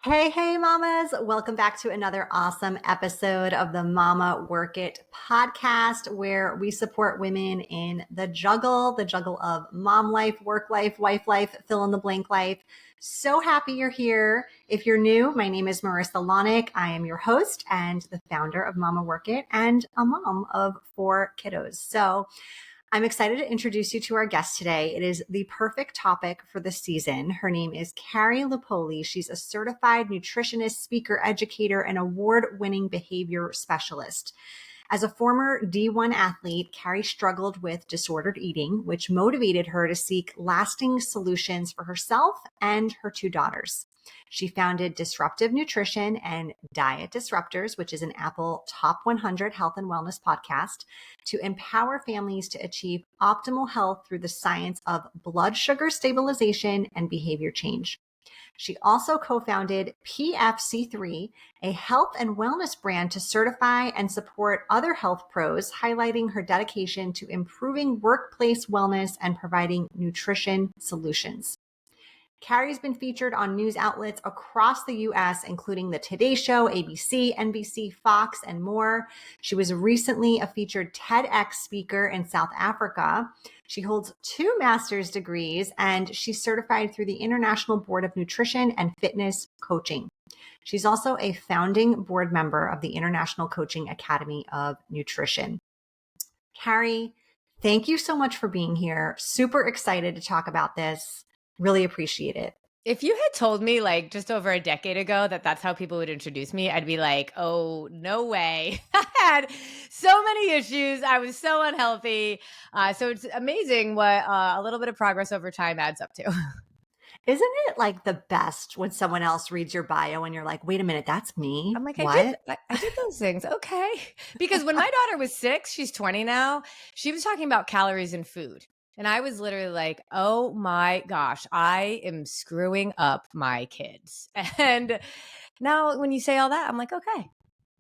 Hey, mamas. Welcome back to another awesome episode of the Mama Work It podcast, where we support women in the juggle of mom life, work life, wife life, fill in the blank life. So happy you're here. If you're new, my name is Marissa Lonick. I am your host and the founder of Mama Work It and a mom of 4 kiddos. So I'm excited to introduce you to our guest today. It is the perfect topic for the season. Her name is Carrie Lupoli. She's a certified nutritionist, speaker, educator, and award-winning behavior specialist. As a former D1 athlete, Carrie struggled with disordered eating, which motivated her to seek lasting solutions for herself and her 2 daughters. She founded Disruptive Nutrition and Diet Disruptors, which is an Apple Top 100 health and wellness podcast, to empower families to achieve optimal health through the science of blood sugar stabilization and behavior change. She also co-founded PFC3, a health and wellness brand to certify and support other health pros, highlighting her dedication to improving workplace wellness and providing nutrition solutions. Carrie's been featured on news outlets across the U.S., including The Today Show, ABC, NBC, Fox, and more. She was recently a featured TEDx speaker in South Africa. She holds 2 master's degrees, and she's certified through the International Board of Nutrition and Fitness Coaching. She's also a founding board member of the International Coaching Academy of Nutrition. Carrie, thank you so much for being here. Super excited to talk about this. Really appreciate it. If you had told me like just over a decade ago that that's how people would introduce me, I'd be like, oh, no way. I had so many issues. I was so unhealthy. So it's amazing what a little bit of progress over time adds up to. Isn't it like the best when someone else reads your bio and you're like, wait a minute, that's me? I'm like, What? I did those things. Okay. Because when my daughter was 6, she's 20 now, she was talking about calories in food. And I was literally like, oh my gosh, I am screwing up my kids. And now when you say all that, I'm like, okay,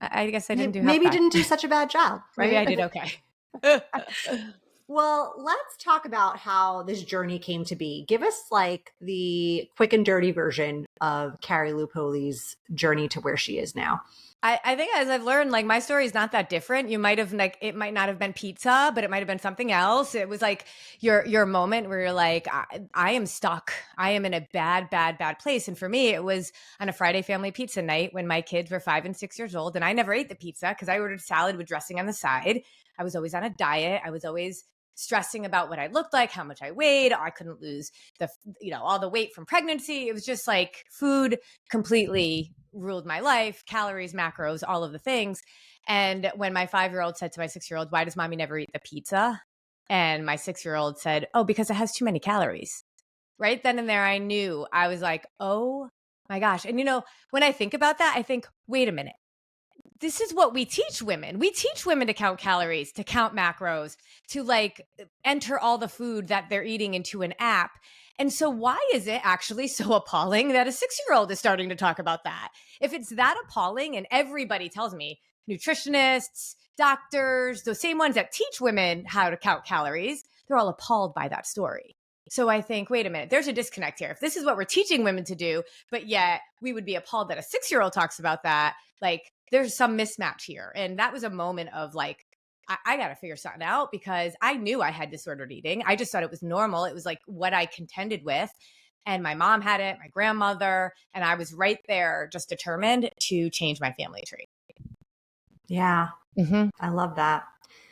I guess I didn't do half Maybe bad. didn't do such a bad job, right? Maybe I did okay. Well, let's talk about how this journey came to be. Give us like the quick and dirty version of Carrie Lupoli's journey to where she is now. I think as I've learned, like my story is not that different. You might have like, it might not have been pizza, but it might have been something else. It was like your moment where you're like, I am stuck. I am in a bad place. And for me, it was on a Friday family pizza night when my kids were 5 and 6 years old. And I never ate the pizza because I ordered salad with dressing on the side. I was always on a diet. I was always stressing about what I looked like, how much I weighed. I couldn't lose all the weight from pregnancy. It was just like food completely ruled my life, calories, macros, all of the things. And when my 5-year-old said to my 6-year-old, why does mommy never eat the pizza? And my 6-year-old said, oh, because it has too many calories. Right then and there, I knew. I was like, oh my gosh. And when I think about that, I think, wait a minute. This is what we teach women. We teach women to count calories, to count macros, to like enter all the food that they're eating into an app. And so why is it actually so appalling that a 6-year-old is starting to talk about that? If it's that appalling, and everybody tells me, nutritionists, doctors, those same ones that teach women how to count calories, they're all appalled by that story. So I think, wait a minute, there's a disconnect here. If this is what we're teaching women to do, but yet we would be appalled that a 6-year-old talks about that, like there's some mismatch here. And that was a moment of like, I got to figure something out because I knew I had disordered eating. I just thought it was normal. It was like what I contended with. And my mom had it, my grandmother, and I was right there just determined to change my family tree. Yeah. Mm-hmm. I love that.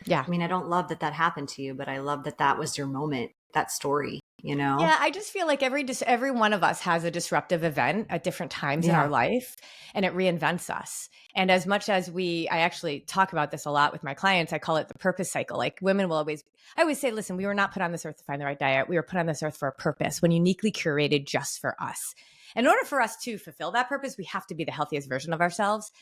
Yeah. I mean, I don't love that happened to you, but I love that was your moment, that story, Yeah, I just feel like every one of us has a disruptive event at different times in our life, and it reinvents us. And as much as I actually talk about this a lot with my clients, I call it the purpose cycle. Like women I always say, listen, we were not put on this earth to find the right diet. We were put on this earth for a purpose, one uniquely curated just for us. In order for us to fulfill that purpose, we have to be the healthiest version of ourselves.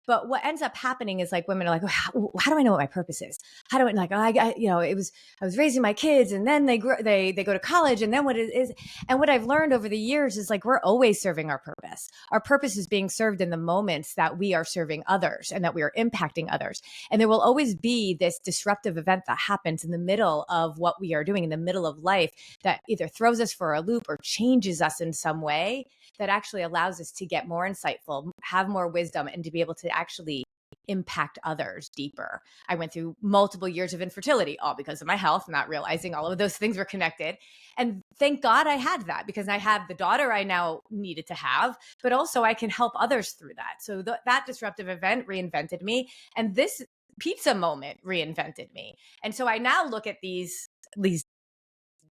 But what ends up happening is like women are like, well, how do I know what my purpose is? How do I like, I was raising my kids and then they go to college and then what it is. And what I've learned over the years is like, we're always serving our purpose. Our purpose is being served in the moments that we are serving others and that we are impacting others. And there will always be this disruptive event that happens in the middle of what we are doing in the middle of life that either throws us for a loop or changes us in some way that actually allows us to get more insightful, have more wisdom, and to be able to actually impact others deeper. I went through multiple years of infertility, all because of my health, not realizing all of those things were connected. And thank God I had that, because I have the daughter I now needed to have, but also I can help others through that. So that disruptive event reinvented me. And this pizza moment reinvented me. And so I now look at these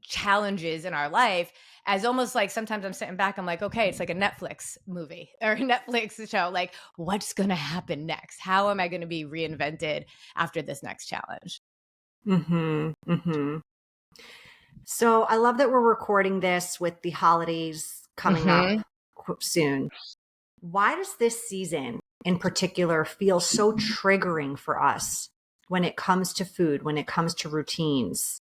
challenges in our life as almost like, sometimes I'm sitting back, I'm like, okay, it's like a Netflix movie or a Netflix show. Like, what's going to happen next? How am I going to be reinvented after this next challenge? So I love that we're recording this with the holidays coming up soon. Why does this season in particular feel so triggering for us when it comes to food, when it comes to routines?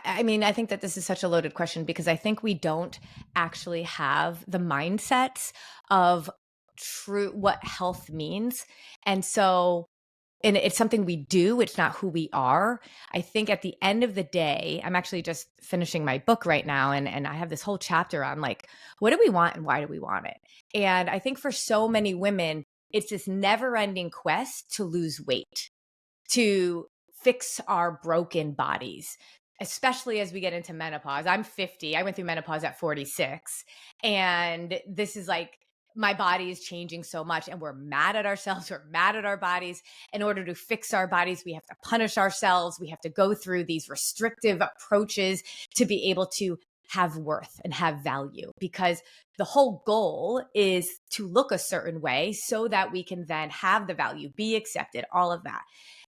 I mean, I think that this is such a loaded question because I think we don't actually have the mindsets of true what health means. And so, and it's something we do, it's not who we are. I think at the end of the day, I'm actually just finishing my book right now. And I have this whole chapter on like, what do we want and why do we want it? And I think for so many women, it's this never ending quest to lose weight, to fix our broken bodies, especially as we get into menopause. I'm 50. I went through menopause at 46. And this is like, my body is changing so much and we're mad at ourselves. We're mad at our bodies. In order to fix our bodies, we have to punish ourselves. We have to go through these restrictive approaches to be able to have worth and have value, because the whole goal is to look a certain way so that we can then have the value, be accepted, all of that.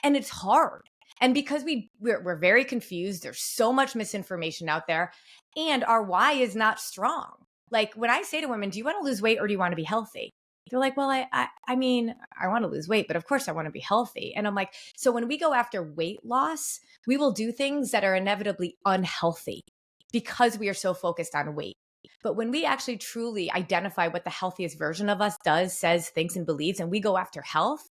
And it's hard. And because we're very confused, there's so much misinformation out there, and our why is not strong. Like when I say to women, do you want to lose weight or do you want to be healthy? They're like, well, I mean, I want to lose weight, but of course I want to be healthy. And I'm like, so when we go after weight loss, we will do things that are inevitably unhealthy because we are so focused on weight. But when we actually truly identify what the healthiest version of us does, says, thinks, and believes, and we go after health,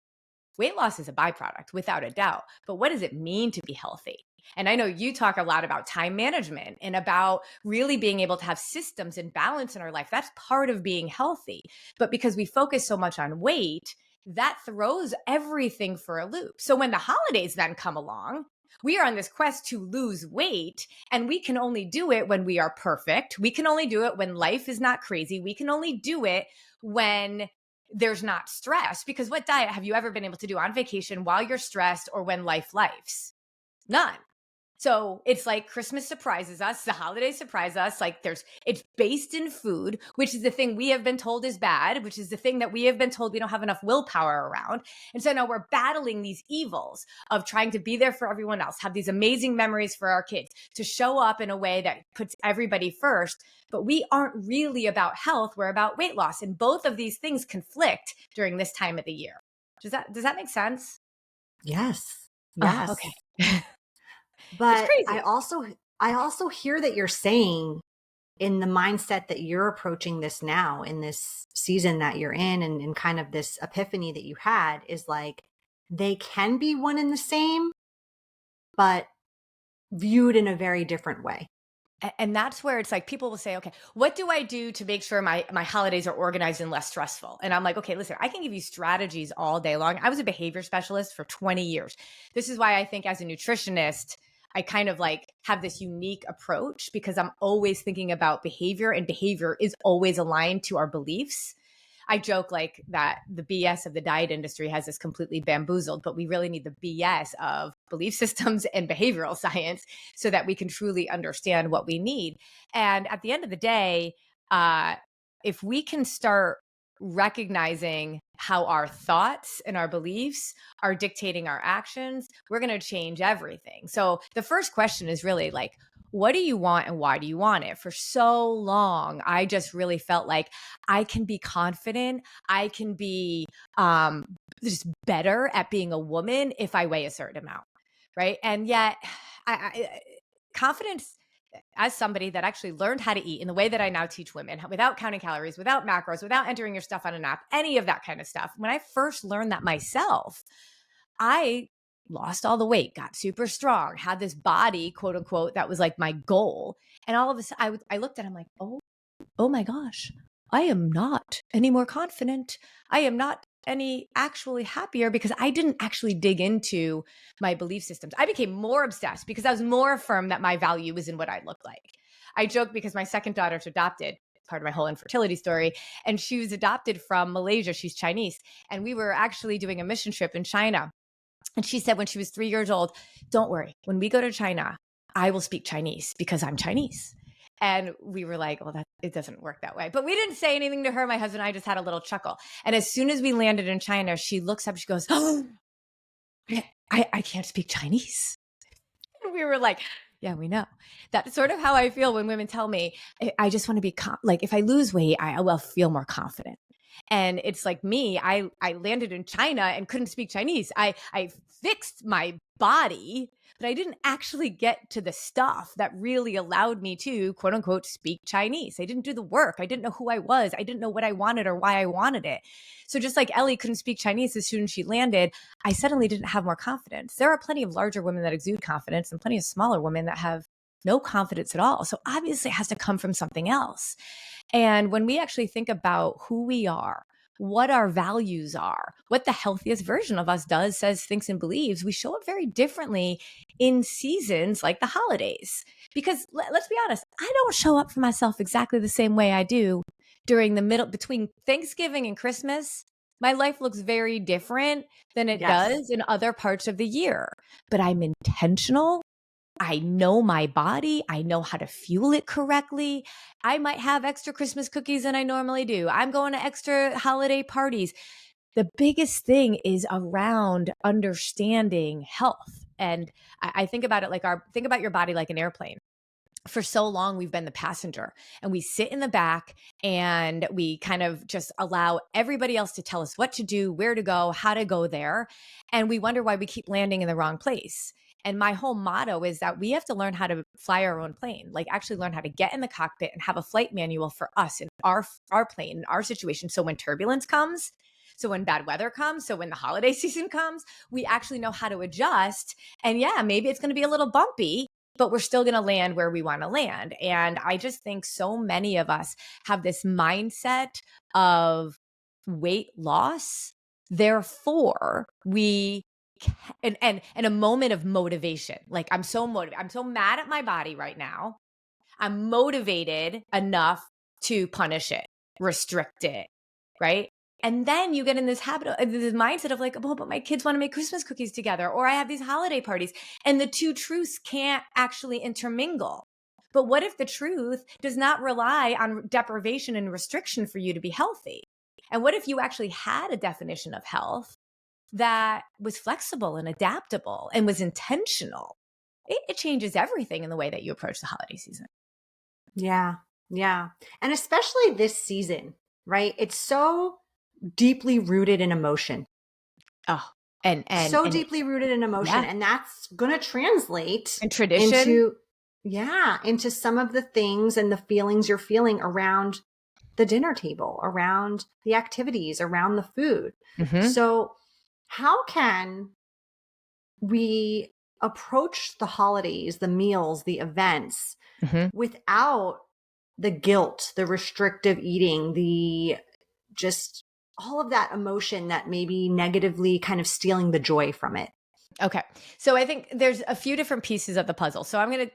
weight loss is a byproduct without a doubt. But what does it mean to be healthy? And I know you talk a lot about time management and about really being able to have systems and balance in our life. That's part of being healthy. But because we focus so much on weight, that throws everything for a loop. So when the holidays then come along, we are on this quest to lose weight, and we can only do it when we are perfect. We can only do it when life is not crazy. We can only do it when there's not stress, because what diet have you ever been able to do on vacation while you're stressed or when life lifes? None. So it's like Christmas surprises us, the holidays surprise us. Like it's based in food, which is the thing we have been told is bad, which is the thing that we have been told we don't have enough willpower around. And so now we're battling these evils of trying to be there for everyone else, have these amazing memories for our kids, to show up in a way that puts everybody first. But we aren't really about health, we're about weight loss. And both of these things conflict during this time of the year. Does that make sense? Yes. Oh, Yes. okay. But It's crazy. I also hear that you're saying, in the mindset that you're approaching this now, in this season that you're in, and kind of this epiphany that you had, is like they can be one and the same, but viewed in a very different way. And that's where it's like people will say, okay, what do I do to make sure my holidays are organized and less stressful? And I'm like, okay, listen, I can give you strategies all day long. I was a behavior specialist for 20 years. This is why I think as a nutritionist, I kind of like have this unique approach, because I'm always thinking about behavior, and behavior is always aligned to our beliefs. I joke like that the BS of the diet industry has us completely bamboozled, but we really need the BS of belief systems and behavioral science so that we can truly understand what we need. And at the end of the day, if we can start recognizing how our thoughts and our beliefs are dictating our actions, we're going to change everything. So the first question is really like, what do you want and why do you want it? For so long, I just really felt like I can be confident. I can be just better at being a woman if I weigh a certain amount. Right. And yet, confidence, as somebody that actually learned how to eat in the way that I now teach women, without counting calories, without macros, without entering your stuff on an app, any of that kind of stuff. When I first learned that myself, I lost all the weight, got super strong, had this body, quote unquote, that was like my goal. And all of a sudden I looked at it, I'm like, oh my gosh, I am not any more confident. I am not any actually happier because I didn't actually dig into my belief systems. I became more obsessed because I was more affirmed that my value was in what I looked like. I joke because my second daughter's adopted, part of my whole infertility story, and she was adopted from Malaysia. She's Chinese. And we were actually doing a mission trip in China. And she said when she was 3 years old, don't worry, when we go to China, I will speak Chinese because I'm Chinese. And we were like, well, it doesn't work that way. But we didn't say anything to her. My husband and I just had a little chuckle. And as soon as we landed in China, she looks up, she goes, oh, I can't speak Chinese. And we were like, yeah, we know. That's sort of how I feel when women tell me, I just want to be like, if I lose weight, I will feel more confident. And it's like me, I landed in China and couldn't speak Chinese. I fixed my body, but I didn't actually get to the stuff that really allowed me to, quote unquote, speak Chinese. I didn't do the work. I didn't know who I was. I didn't know what I wanted or why I wanted it. So just like Ellie couldn't speak Chinese as soon as she landed, I suddenly didn't have more confidence. There are plenty of larger women that exude confidence and plenty of smaller women that have no confidence at all. So obviously it has to come from something else. And when we actually think about who we are, what our values are, what the healthiest version of us does, says, thinks, and believes, we show up very differently in seasons like the holidays. Because let's be honest, I don't show up for myself exactly the same way I do during the middle between Thanksgiving and Christmas. My life looks very different than it does in other parts of the year, but I'm intentional. I know my body. I know how to fuel it correctly. I might have extra Christmas cookies than I normally do. I'm going to extra holiday parties. The biggest thing is around understanding health. And I think about it like think about your body like an airplane. For so long, we've been the passenger and we sit in the back and we kind of just allow everybody else to tell us what to do, where to go, how to go there. And we wonder why we keep landing in the wrong place. And my whole motto is that we have to learn how to fly our own plane, like actually learn how to get in the cockpit and have a flight manual for us in our plane, in our situation. So when turbulence comes, so when bad weather comes, so when the holiday season comes, we actually know how to adjust. And yeah, maybe it's going to be a little bumpy, but we're still going to land where we want to land. And I just think so many of us have this mindset of weight loss. Therefore, and a moment of motivation. Like I'm so motivated. I'm so mad at my body right now. I'm motivated enough to punish it, restrict it, right? And then you get in this habit, this mindset of like, oh, but my kids want to make Christmas cookies together, or I have these holiday parties, and the two truths can't actually intermingle. But what if the truth does not rely on deprivation and restriction for you to be healthy? And what if you actually had a definition of health that was flexible and adaptable and was intentional? It changes everything in the way that you approach the holiday season. Yeah. Yeah. And especially this season, right? It's so deeply rooted in emotion. Oh, and so deeply rooted in emotion. Yeah. And that's going to translate and tradition into some of the things and the feelings you're feeling around the dinner table, around the activities, around the food. Mm-hmm. So how can we approach the holidays, the meals, the events without the guilt, the restrictive eating, the just all of that emotion that may be negatively kind of stealing the joy from it? Okay. So I think there's a few different pieces of the puzzle. So I'm going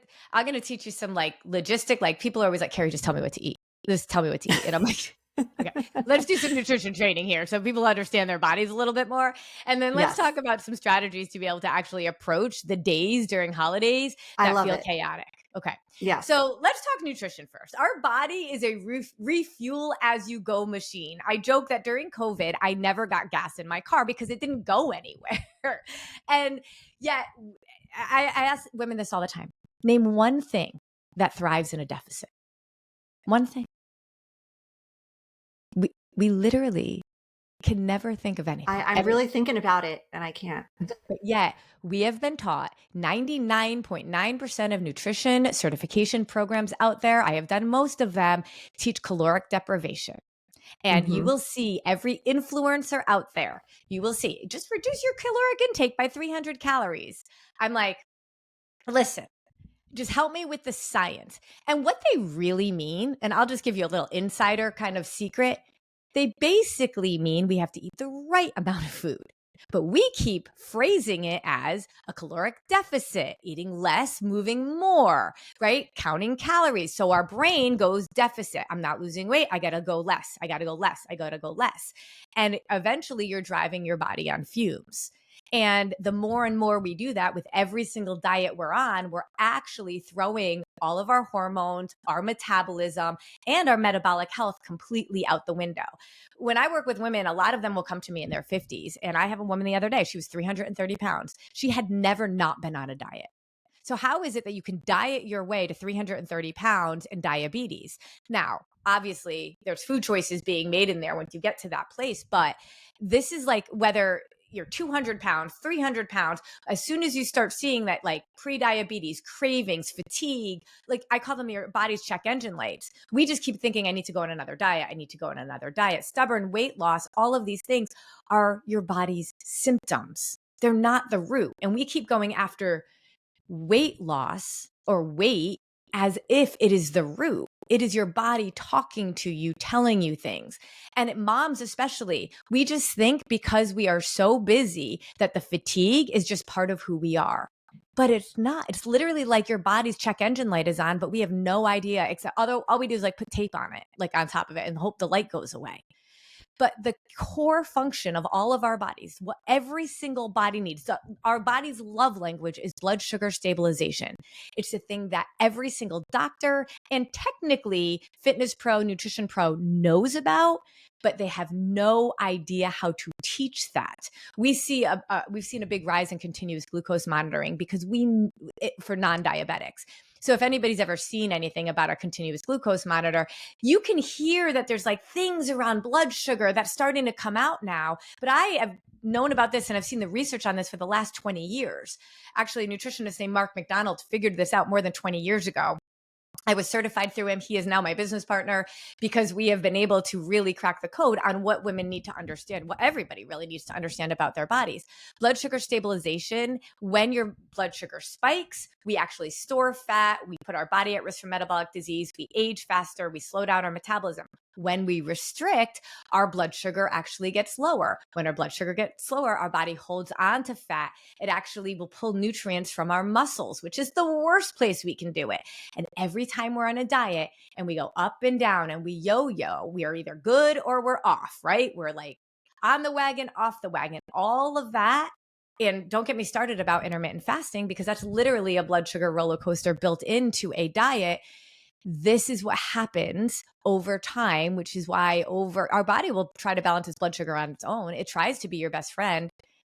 to teach you some like logistic, like people are always like, Carrie, just tell me what to eat. Just tell me what to eat. And I'm like, okay, let's do some nutrition training here so people understand their bodies a little bit more. And then let's talk about some strategies to be able to actually approach the days during holidays that feel chaotic. Okay. Yeah. So let's talk nutrition first. Our body is a refuel as you go machine. I joke that during COVID, I never got gas in my car because it didn't go anywhere. And yet I ask women this all the time. Name one thing that thrives in a deficit. One thing. We literally can never think of anything. I'm really thinking about it and I can't. But yet, we have been taught 99.9% of nutrition certification programs out there, I have done most of them, teach caloric deprivation. And you will see every influencer out there, you will see, just reduce your caloric intake by 300 calories. I'm like, listen, just help me with the science. And what they really mean, and I'll just give you a little insider kind of secret, they basically mean we have to eat the right amount of food. But we keep phrasing it as a caloric deficit, eating less, moving more, right? Counting calories. So our brain goes deficit. I'm not losing weight. I got to go less. I got to go less. I got to go less. And eventually you're driving your body on fumes. And the more and more we do that with every single diet we're on, we're actually throwing all of our hormones, our metabolism, and our metabolic health completely out the window. When I work with women, a lot of them will come to me in their 50s. And I have a woman the other day, she was 330 pounds. She had never not been on a diet. So how is it that you can diet your way to 330 pounds and diabetes? Now, obviously, there's food choices being made in there once you get to that place. But this is like whether you're 200 pounds, 300 pounds, as soon as you start seeing that like pre-diabetes, cravings, fatigue, like I call them your body's check engine lights. We just keep thinking, I need to go on another diet. I need to go on another diet. Stubborn weight loss, all of these things are your body's symptoms. They're not the root. And we keep going after weight loss or weight as if it is the root. It is your body talking to you, telling you things. And moms especially, we just think because we are so busy that the fatigue is just part of who we are. But it's not. It's literally like your body's check engine light is on, but we have no idea, except although all we do is like put tape on it, like on top of it and hope the light goes away. But the core function of all of our bodies, what every single body needs, our body's love language is blood sugar stabilization. It's the thing that every single doctor and technically fitness pro, nutrition pro knows about, but they have no idea how to teach that. We've seen a big rise in continuous glucose monitoring because for non-diabetics. So if anybody's ever seen anything about a continuous glucose monitor, you can hear that there's like things around blood sugar that's starting to come out now. But I have known about this and I've seen the research on this for the last 20 years. Actually, a nutritionist named Mark McDonald figured this out more than 20 years ago. I was certified through him. He is now my business partner because we have been able to really crack the code on what women need to understand, what everybody really needs to understand about their bodies. Blood sugar stabilization, when your blood sugar spikes, we actually store fat. We put our body at risk for metabolic disease. We age faster. We slow down our metabolism. When we restrict, our blood sugar actually gets lower. When our blood sugar gets lower, our body holds on to fat. It actually will pull nutrients from our muscles, which is the worst place we can do it. And every time we're on a diet and we go up and down and we yo-yo, we are either good or we're off, right? We're like on the wagon, off the wagon, all of that. And don't get me started about intermittent fasting because that's literally a blood sugar roller coaster built into a diet. This is what happens over time, which is why our body will try to balance its blood sugar on its own. It tries to be your best friend.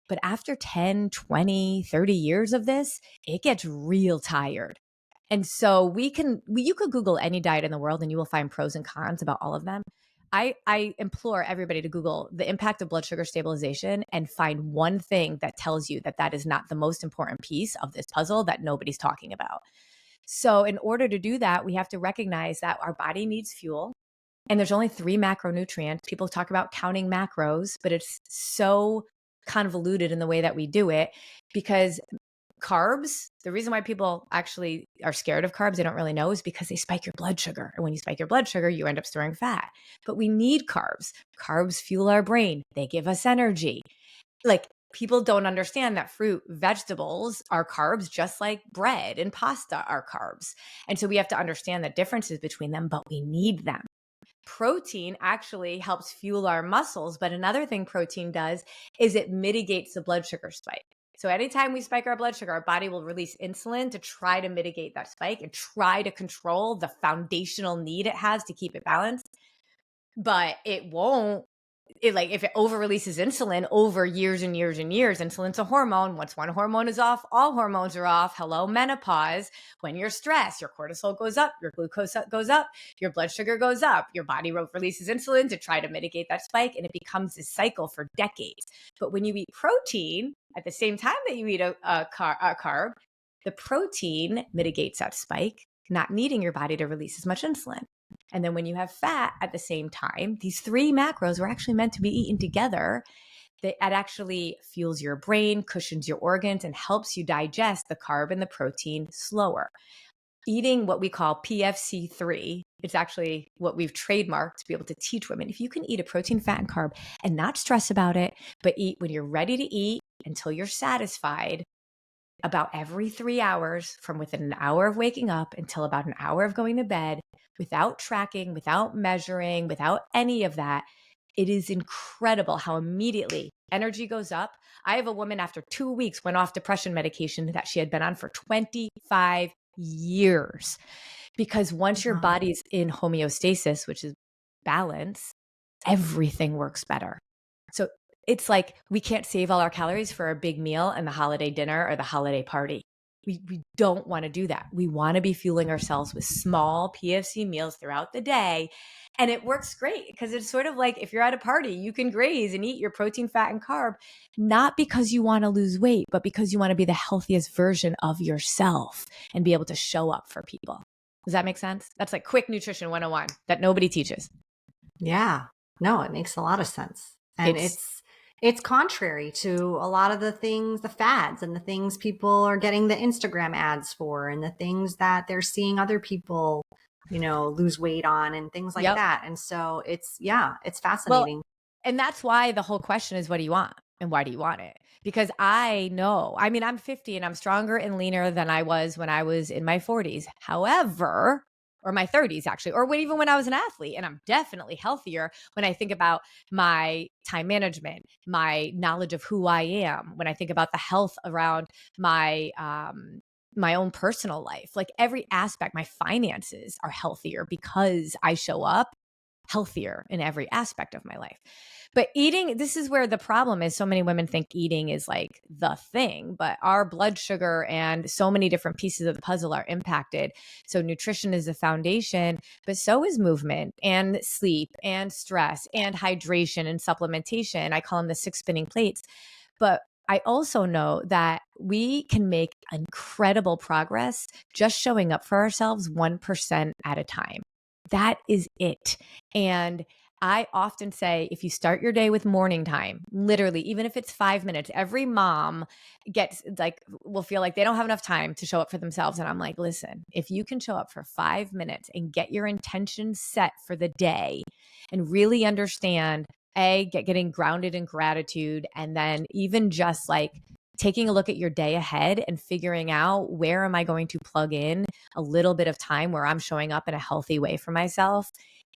But after 10, 20, 30 years of this, it gets real tired. And so you could Google any diet in the world and you will find pros and cons about all of them. I implore everybody to Google the impact of blood sugar stabilization and find one thing that tells you that that is not the most important piece of this puzzle that nobody's talking about. So in order to do that, we have to recognize that our body needs fuel and there's only 3 macronutrients. People talk about counting macros, but it's so convoluted in the way that we do it because carbs, the reason why people actually are scared of carbs, they don't really know, is because they spike your blood sugar. And when you spike your blood sugar, you end up storing fat. But we need carbs. Carbs fuel our brain. They give us energy. Like people don't understand that fruit, vegetables are carbs, just like bread and pasta are carbs. And so we have to understand the differences between them, but we need them. Protein actually helps fuel our muscles. But another thing protein does is it mitigates the blood sugar spike. So anytime we spike our blood sugar, our body will release insulin to try to mitigate that spike and try to control the foundational need it has to keep it balanced. But it won't like if it over releases insulin over years and years and years, insulin's a hormone. Once one hormone is off, all hormones are off. Hello, menopause. When you're stressed, your cortisol goes up, your glucose goes up, your blood sugar goes up, your body releases insulin to try to mitigate that spike, and it becomes this cycle for decades. But when you eat protein at the same time that you eat a carb, the protein mitigates that spike, not needing your body to release as much insulin. And then when you have fat at the same time, these three macros were actually meant to be eaten together. That actually fuels your brain, cushions your organs, and helps you digest the carb and the protein slower. Eating what we call PFC3, it's actually what we've trademarked to be able to teach women. If you can eat a protein, fat, and carb and not stress about it, but eat when you're ready to eat until you're satisfied, about every 3 hours, from within an hour of waking up until about an hour of going to bed, without tracking, without measuring, without any of that, it is incredible how immediately energy goes up. I have a woman after 2 weeks went off depression medication that she had been on for 25 years. Because once your body's in homeostasis, which is balance, everything works better. So it's like we can't save all our calories for a big meal and the holiday dinner or the holiday party. We don't want to do that. We want to be fueling ourselves with small PFC meals throughout the day. And it works great because it's sort of like if you're at a party, you can graze and eat your protein, fat, and carb, not because you want to lose weight, but because you want to be the healthiest version of yourself and be able to show up for people. Does that make sense? That's like quick nutrition 101 that nobody teaches. Yeah. No, it makes a lot of sense. And it's contrary to a lot of the things, the fads and the things people are getting the Instagram ads for and the things that they're seeing other people, lose weight on and things like that. And so it's fascinating. Well, and that's why the whole question is, what do you want? And why do you want it? Because I know, I'm 50 and I'm stronger and leaner than I was when I was in my 40s. However, or my 30s actually, or even when I was an athlete. And I'm definitely healthier when I think about my time management, my knowledge of who I am, when I think about the health around my own personal life. Like every aspect, my finances are healthier because I show up healthier in every aspect of my life. But eating, this is where the problem is. So many women think eating is like the thing, but our blood sugar and so many different pieces of the puzzle are impacted. So nutrition is the foundation, but so is movement and sleep and stress and hydration and supplementation. I call them the 6 spinning plates. But I also know that we can make incredible progress just showing up for ourselves 1% at a time. That is it. And I often say, if you start your day with morning time, literally, even if it's 5 minutes, every mom will feel like they don't have enough time to show up for themselves. And I'm like, listen, if you can show up for 5 minutes and get your intention set for the day and really understand, getting grounded in gratitude, and then even just like taking a look at your day ahead and figuring out where am I going to plug in a little bit of time where I'm showing up in a healthy way for myself,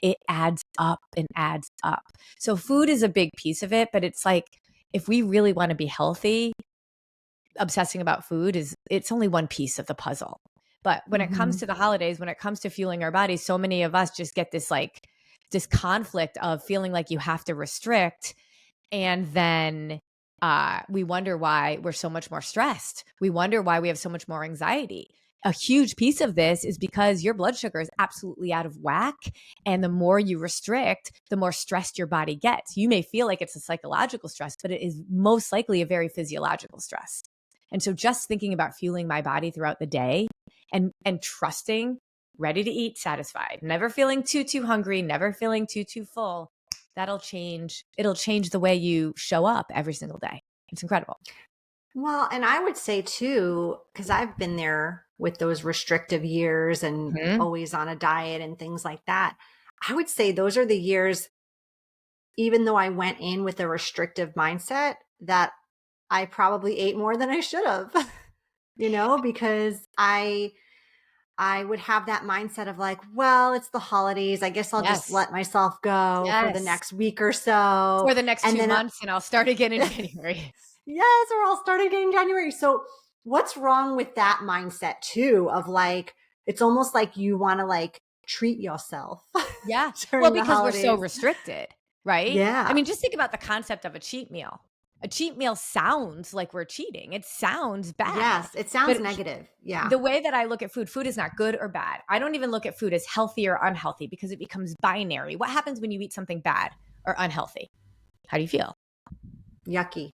it adds up and adds up. So food is a big piece of it, but it's like, if we really want to be healthy, obsessing about food it's only one piece of the puzzle. But when it comes to the holidays, when it comes to fueling our bodies, so many of us just get this conflict of feeling like you have to restrict. And then we wonder why we're so much more stressed. We wonder why we have so much more anxiety. A huge piece of this is because your blood sugar is absolutely out of whack. And the more you restrict, the more stressed your body gets. You may feel like it's a psychological stress, but it is most likely a very physiological stress. And so just thinking about fueling my body throughout the day and trusting, ready to eat, satisfied, never feeling too hungry, never feeling too full, it'll change the way you show up every single day. It's incredible. Well, and I would say too, because I've been there with those restrictive years and always on a diet and things like that. I would say those are the years, even though I went in with a restrictive mindset, that I probably ate more than I should have, because I would have that mindset of like, well, it's the holidays. I guess I'll just let myself go for the next week or so. For the next 2 months, and I'll start again in January. Yes, or I'll start again in January. So what's wrong with that mindset too, of like, it's almost like you want to like treat yourself. Yeah. during Well, the because we're so holidays. restricted. right? I Yeah. mean, just think about the concept of a cheat meal. A cheat meal sounds like we're cheating. It sounds bad. Yes. It sounds But negative. Yeah. the way that I look at food, food is not good or bad. I don't even look at food as healthy or unhealthy because it becomes binary. What happens when you eat something bad or unhealthy? How do you feel? Yucky.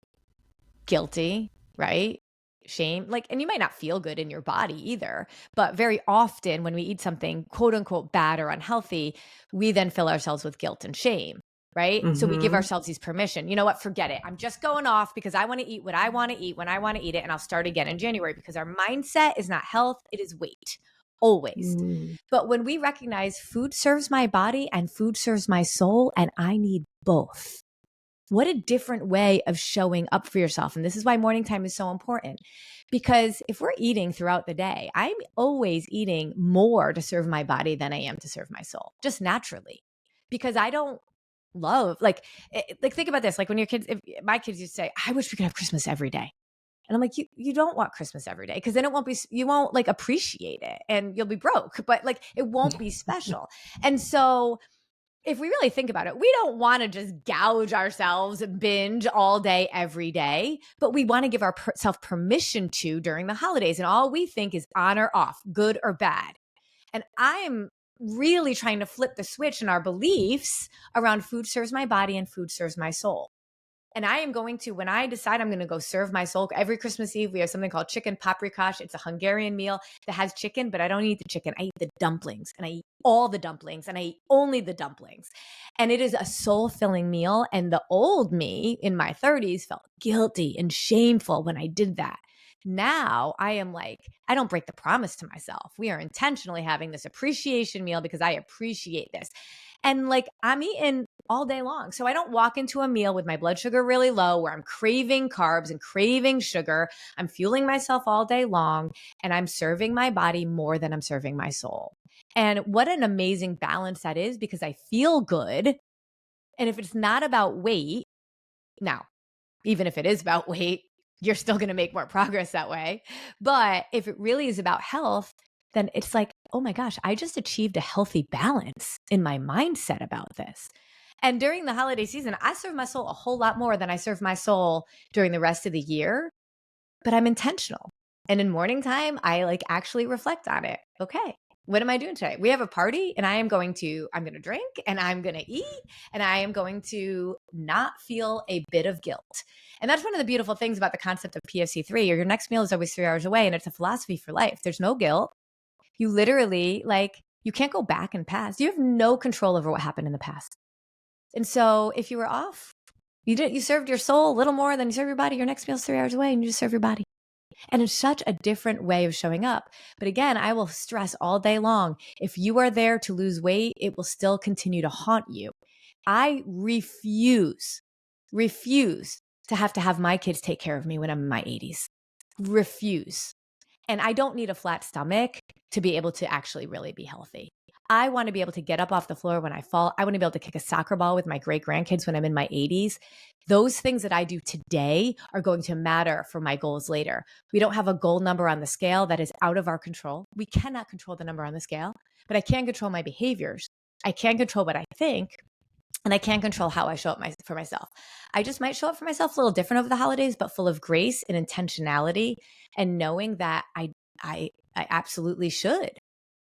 Guilty, right? Shame. Like, and you might not feel good in your body either. But very often when we eat something quote unquote bad or unhealthy, we then fill ourselves with guilt and shame. Right. So we give Mm-hmm. ourselves these permission. You know what? Forget it. I'm just going off because I want to eat what I want to eat when I want to eat it. And I'll start again in January because our mindset is not health, it is weight. Always. Mm. But when we recognize food serves my body and food serves my soul, and I need both. What a different way of showing up for yourself. And this is why morning time is so important. Because if we're eating throughout the day, I'm always eating more to serve my body than I am to serve my soul, just naturally. Because I don't love, like think about this. Like when your kids, if my kids used to say, I wish we could have Christmas every day. And I'm like, you don't want Christmas every day because then it won't be, you won't like appreciate it and you'll be broke, but like it won't be special. And so if we really think about it, we don't want to just gouge ourselves and binge all day, every day, but we want to give ourselves permission to during the holidays. And all we think is on or off, good or bad. And I'm really trying to flip the switch in our beliefs around food serves my body and food serves my soul. And I am going to, when I decide I'm going to go serve my soul, every Christmas Eve, we have something called chicken paprikash. It's a Hungarian meal that has chicken, but I don't eat the chicken. I eat the dumplings, and I eat all the dumplings, and I eat only the dumplings. And it is a soul-filling meal. And the old me in my 30s felt guilty and shameful when I did that. Now I am like, I don't break the promise to myself. We are intentionally having this appreciation meal because I appreciate this. And like I'm eating all day long. So I don't walk into a meal with my blood sugar really low where I'm craving carbs and craving sugar. I'm fueling myself all day long and I'm serving my body more than I'm serving my soul. And what an amazing balance that is because I feel good. And if it's not about weight, now, even if it is about weight, you're still going to make more progress that way. But if it really is about health, then it's like, oh my gosh, I just achieved a healthy balance in my mindset about this. And during the holiday season, I serve my soul a whole lot more than I serve my soul during the rest of the year, but I'm intentional. And in morning time, I like actually reflect on it. Okay, what am I doing today? We have a party and I'm going to drink and I'm going to eat and I am going to not feel a bit of guilt. And that's one of the beautiful things about the concept of PFC3, or your next meal is always 3 hours away. And it's a philosophy for life. There's no guilt. You literally you can't go back and past. You have no control over what happened in the past. And so if you were off, you served your soul a little more than you serve your body. Your next meal is 3 hours away and you just serve your body. And it's such a different way of showing up. But again, I will stress all day long, if you are there to lose weight, it will still continue to haunt you. I refuse to have my kids take care of me when I'm in my 80s. Refuse. And I don't need a flat stomach to be able to actually really be healthy. I want to be able to get up off the floor when I fall. I want to be able to kick a soccer ball with my great grandkids when I'm in my 80s. Those things that I do today are going to matter for my goals later. We don't have a goal number on the scale that is out of our control. We cannot control the number on the scale, but I can control my behaviors. I can control what I think, and I can control how I show up for myself. I just might show up for myself a little different over the holidays, but full of grace and intentionality and knowing that I absolutely should,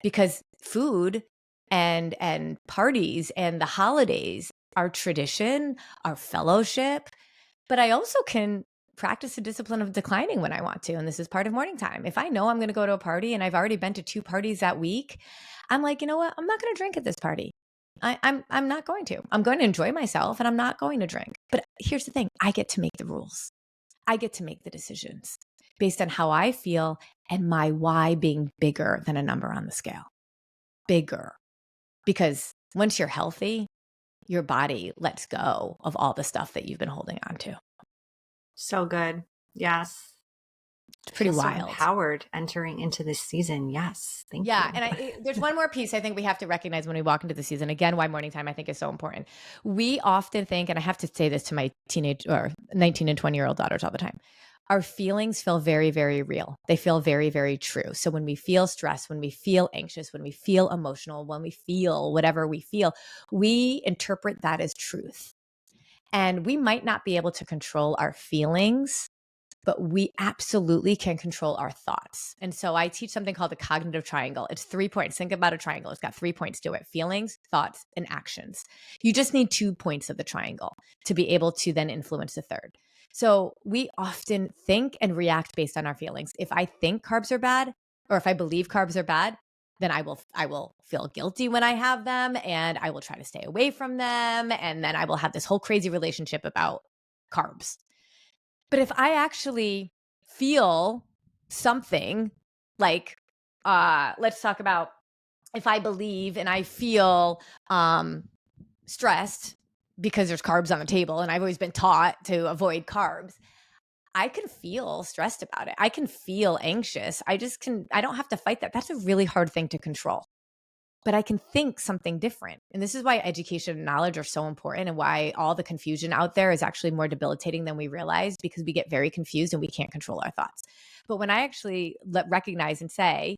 because food and parties and the holidays are tradition, our fellowship, but I also can practice the discipline of declining when I want to. And this is part of morning time. If I know I'm going to go to a party and I've already been to 2 parties that week, I'm like, you know what? I'm not going to drink at this party. I'm not going to. I'm going to enjoy myself and I'm not going to drink. But here's the thing. I get to make the rules. I get to make the decisions based on how I feel and my why being bigger than a number on the scale. Bigger. Because once you're healthy, your body lets go of all the stuff that you've been holding on to. So good. Yes. It's pretty So wild. empowered entering into this season. Yes. Thank you. Yeah. And there's one more piece I think we have to recognize when we walk into the season. Again, why morning time I think is so important. We often think, and I have to say this to my teenage or 19 and 20-year-old daughters all the time, our feelings feel very, very real. They feel very, very true. So when we feel stressed, when we feel anxious, when we feel emotional, when we feel whatever we feel, we interpret that as truth. And we might not be able to control our feelings, but we absolutely can control our thoughts. And so I teach something called the cognitive triangle. It's 3 points. Think about a triangle. It's got 3 points to it: feelings, thoughts, and actions. You just need 2 points of the triangle to be able to then influence the third. So we often think and react based on our feelings. If I think carbs are bad, or if I believe carbs are bad, then I will feel guilty when I have them, and I will try to stay away from them, and then I will have this whole crazy relationship about carbs. But if I actually feel something like, let's talk about if I believe and I feel stressed because there's carbs on the table, and I've always been taught to avoid carbs, I can feel stressed about it. I can feel anxious. I don't have to fight that. That's a really hard thing to control. But I can think something different. And this is why education and knowledge are so important, and why all the confusion out there is actually more debilitating than we realize, because we get very confused and we can't control our thoughts. But when I actually recognize and say,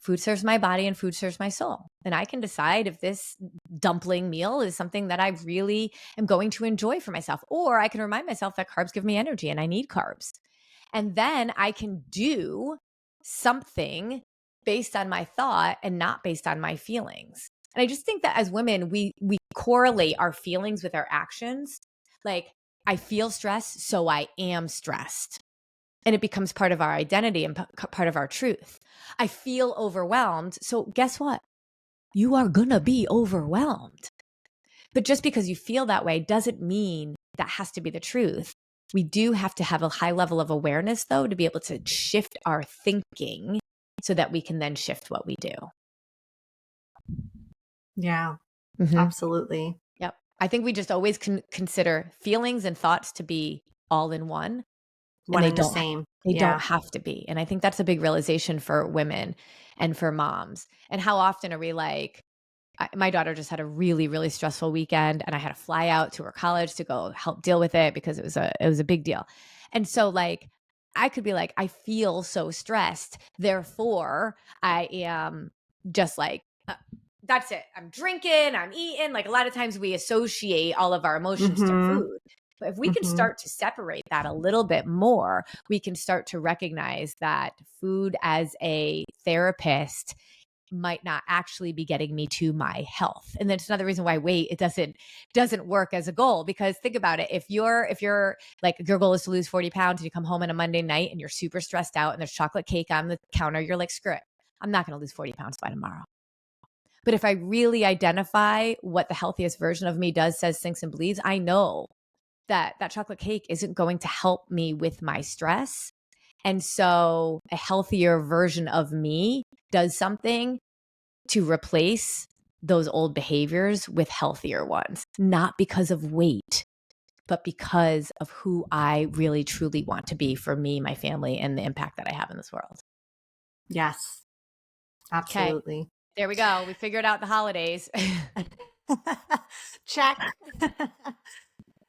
food serves my body and food serves my soul, and I can decide if this dumpling meal is something that I really am going to enjoy for myself, or I can remind myself that carbs give me energy and I need carbs. And then I can do something based on my thought and not based on my feelings. And I just think that as women, we correlate our feelings with our actions. Like, I feel stressed, so I am stressed. And it becomes part of our identity and part of our truth. I feel overwhelmed, so guess what? You are gonna be overwhelmed. But just because you feel that way doesn't mean that has to be the truth. We do have to have a high level of awareness, though, to be able to shift our thinking so that we can then shift what we do. Yeah, Mm-hmm. absolutely. Yep. I think we just always consider feelings and thoughts to be all in one. One and the same. They don't have to be. And I think that's a big realization for women and for moms. And how often are we like, my daughter just had a really, really stressful weekend, and I had to fly out to her college to go help deal with it because it was a big deal. And so like, I could be like, I feel so stressed, therefore I am just like, that's it. I'm drinking, I'm eating. Like, a lot of times we associate all of our emotions to food. But if we can start to separate that a little bit more, we can start to recognize that food as a therapist might not actually be getting me to my health. And that's another reason why weight, it doesn't work as a goal. Because think about it. If you're like, your goal is to lose 40 pounds and you come home on a Monday night and you're super stressed out and there's chocolate cake on the counter, you're like, screw it, I'm not going to lose 40 pounds by tomorrow. But if I really identify what the healthiest version of me does, says, thinks, and believes, I know that chocolate cake isn't going to help me with my stress. And so a healthier version of me does something to replace those old behaviors with healthier ones, not because of weight, but because of who I really truly want to be for me, my family, and the impact that I have in this world. Yes, absolutely. Okay. There we go. We figured out the holidays. Check.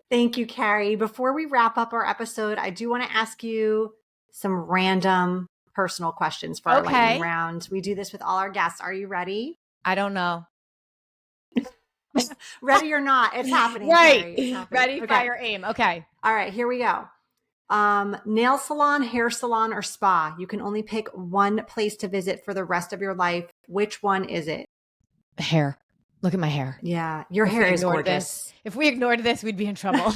Thank you, Carrie. Before we wrap up our episode, I do want to ask you some random personal questions for our lightning round. We do this with all our guests. Are you ready? I don't know. Ready or not, it's happening. Right. Carrie. It's happening. Ready, fire, aim. Okay. All right, here we go. Nail salon, hair salon, or spa. You can only pick one place to visit for the rest of your life. Which one is it? Hair. Look at my hair. Yeah, your hair is gorgeous. If we ignored this, we'd be in trouble.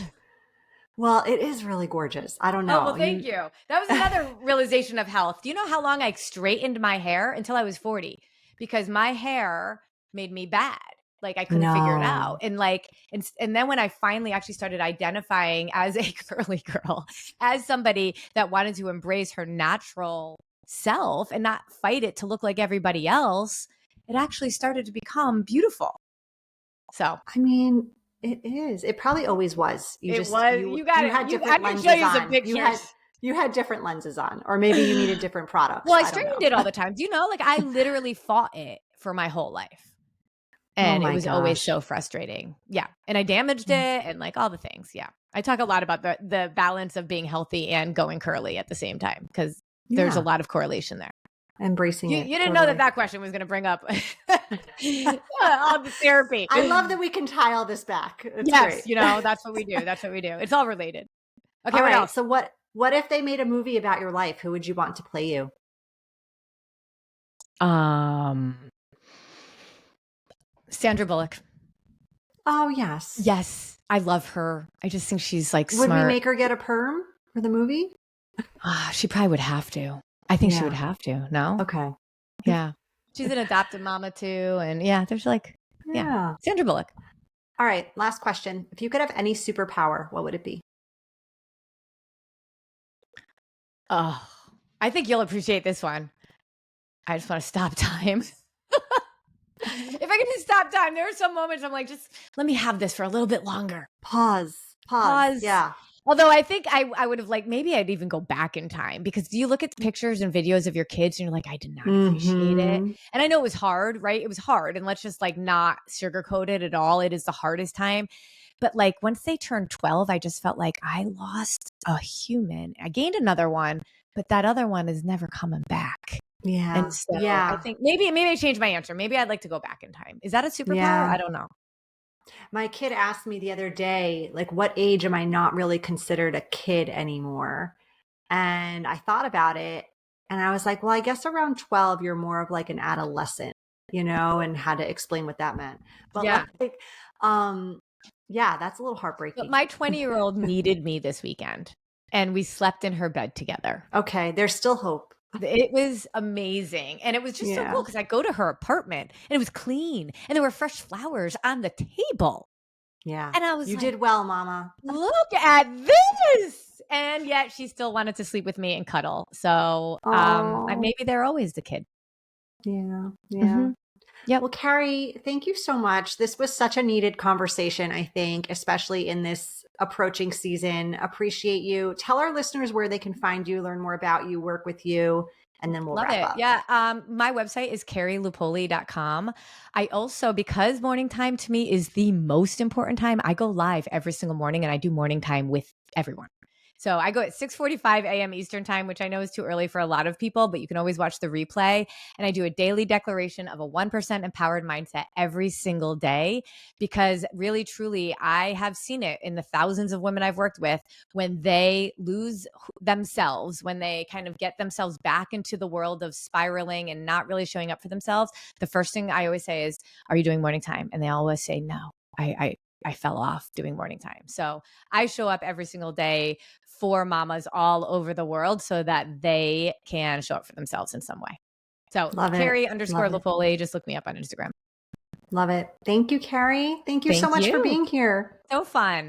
Well, it is really gorgeous. I don't know. Oh, well, thank you. That was another realization of health. Do you know how long I straightened my hair? Until I was 40, because my hair made me bad. Like, I couldn't figure it out. And like, and then when I finally actually started identifying as a curly girl, as somebody that wanted to embrace her natural self and not fight it to look like everybody else, it actually started to become beautiful. So, I mean, it is. It probably always was. You had different lenses on. You had different lenses on, or maybe you needed different products. Well, I straightened it all the time. Do you know, like, I literally fought it for my whole life. And it my was always gosh. so frustrating. Yeah. And I damaged it and like all the things. Yeah. I talk a lot about the balance of being healthy and going curly at the same time because there's a lot of correlation there. Embracing it. You didn't know that question was going to bring up all the therapy. I love that we can tie all this back. It's Yes, great. that's what we do. That's what we do. It's all related. Okay, All what right. else? So what if they made a movie about your life? Who would you want to play you? Sandra Bullock. Oh, yes. Yes, I love her. I just think she's like Would we smart. make her get a perm for the movie? She probably would have to. I think she would have to. No? Okay. Yeah. She's an adopted mama too. And there's Sandra Bullock. All right. Last question. If you could have any superpower, what would it be? Oh, I think you'll appreciate this one. I just want to stop time. If I can just stop time, there are some moments I'm like, just let me have this for a little bit longer. Pause. Yeah. Although I think I would have maybe I'd even go back in time because you look at the pictures and videos of your kids and you're like, I did not appreciate it. And I know it was hard, right? It was hard. And let's just not sugarcoat it at all. It is the hardest time. But once they turned 12, I just felt like I lost a human. I gained another one, but that other one is never coming back. Yeah. And so I think maybe I changed my answer. Maybe I'd like to go back in time. Is that a superpower? Yeah. I don't know. My kid asked me the other day, what age am I not really considered a kid anymore? And I thought about it and I was like, well, I guess around 12, you're more of an adolescent, and had to explain what that meant. But that's a little heartbreaking. But my 20-year-old needed me this weekend and we slept in her bed together. Okay. There's still hope. It was amazing. And it was just so cool because I go to her apartment and it was clean and there were fresh flowers on the table. Yeah. And I was You did well, Mama. Look at this. And yet she still wanted to sleep with me and cuddle. So maybe they're always the kid. Yeah. Yeah. Yep. Well, Carrie, thank you so much. This was such a needed conversation, I think, especially in this approaching season. Appreciate you. Tell our listeners where they can find you, learn more about you, work with you, and then we'll wrap up. Yeah. My website is carrielupoli.com. I also, because morning time to me is the most important time, I go live every single morning and I do morning time with everyone. So I go at 6:45 a.m. Eastern time, which I know is too early for a lot of people, but you can always watch the replay. And I do a daily declaration of a 1% empowered mindset every single day, because really, truly, I have seen it in the thousands of women I've worked with when they lose themselves, when they kind of get themselves back into the world of spiraling and not really showing up for themselves. The first thing I always say is, are you doing morning time? And they always say, no, I fell off doing morning time. So I show up every single day for mamas all over the world so that they can show up for themselves in some way. So Carrie_Lupoli, just look me up on Instagram. Love it. Thank you, Carrie. Thank you so much for being here. So fun.